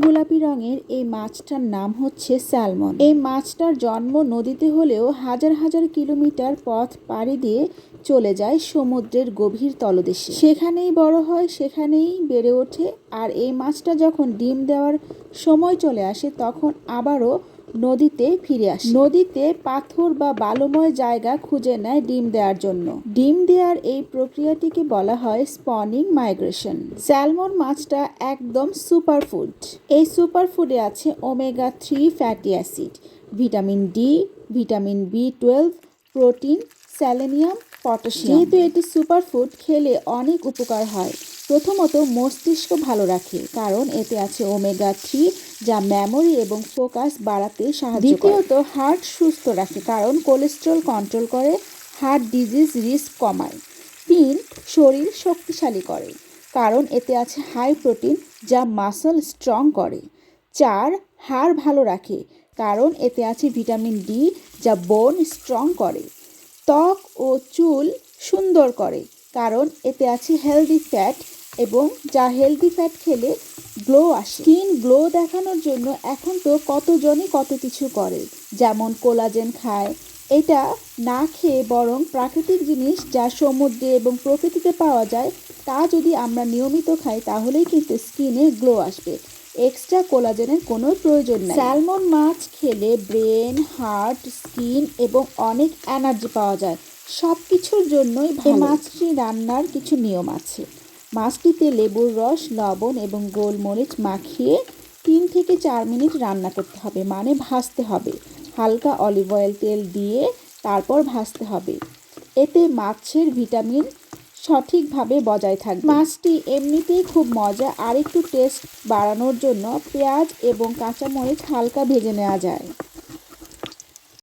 গোলাপি রঙের এই মাছটার নাম হচ্ছে স্যালমন। এই মাছটার জন্ম নদীতে হলেও হাজার হাজার কিলোমিটার পথ পাড়ি দিয়ে চলে যায় সমুদ্রের গভীর তলদেশে। সেখানেই বড় হয়, সেখানেই বেড়ে ওঠে। আর এই মাছটা যখন ডিম দেওয়ার সময় চলে আসে তখন আবারও নদীতে ফিরে আসে। নদীতে পাথর বা বালুময় জায়গা খুঁজে নেয় ডিম দেওয়ার জন্য। ডিম দেওয়ার এই প্রক্রিয়াটিকে বলা হয় স্পনিং মাইগ্রেশন। স্যালমন মাছটা একদম সুপারফুড। এই সুপারফুডে আছে omega 3 fatty acid, vitamin D, vitamin বি12, প্রোটিন, সেলেনিয়াম, পটাশিয়াম। যেহেতু এটি সুপারফুড, খেলে অনেক উপকার হয়। প্রথমত মস্তিষ্ক ভালো রাখে, কারণ এতে আছে ওমেগা 3 যা মেমোরি এবং ফোকাস বাড়াতে সাহায্য করে। দ্বিতীয়ত হার্ট সুস্থ রাখে, কারণ কোলেস্টেরল কন্ট্রোল করে, হার্ট ডিজিজ রিস্ক কমায়। 3. শরীর শক্তিশালী করে, কারণ এতে আছে হাই প্রোটিন যা মাসল স্ট্রং করে। 4. হাড় ভালো রাখে, কারণ এতে আছে ভিটামিন ডি যা বোন স্ট্রং করে। ত্বক ও চুল সুন্দর করে, কারণ এতে আছে হেলদি ফ্যাট এবং যা হেলদি ফ্যাট খেলে গ্লো আসে। স্কিন গ্লো দেখানোর জন্য এখন তো কতজনই কত কিছু করে, যেমন কোলাজেন খায়। এটা না খেয়ে বরং প্রাকৃতিক জিনিস যা সমুদ্রে এবং প্রকৃতিতে পাওয়া যায় তা যদি আমরা নিয়মিত খাই তাহলেই কিন্তু স্কিনে গ্লো আসবে। এক্সট্রা কোলাজেনের কোনো প্রয়োজন নেই। স্যালমন মাছ খেলে ব্রেন, হার্ট, স্কিন এবং অনেক এনার্জি পাওয়া যায়। সব কিছুর জন্যই ভালো। মাছটি রান্নার কিছু নিয়ম আছে। মাছটিতে লেবুর রস, লবণ এবং গোলমরিচ মাখিয়ে 3 থেকে 4 মিনিট রান্না করতে হবে, মানে ভাজতে হবে। হালকা অলিভ অয়েল তেল দিয়ে তারপর ভাজতে হবে। এতে মাছের ভিটামিন সঠিকভাবে বজায় থাকবে। মাছটি এমনিতেই খুব মজা, আর একটু টেস্ট বাড়ানোর জন্য পেঁয়াজ এবং কাঁচামরিচ হালকা ভেজে নেওয়া যায়।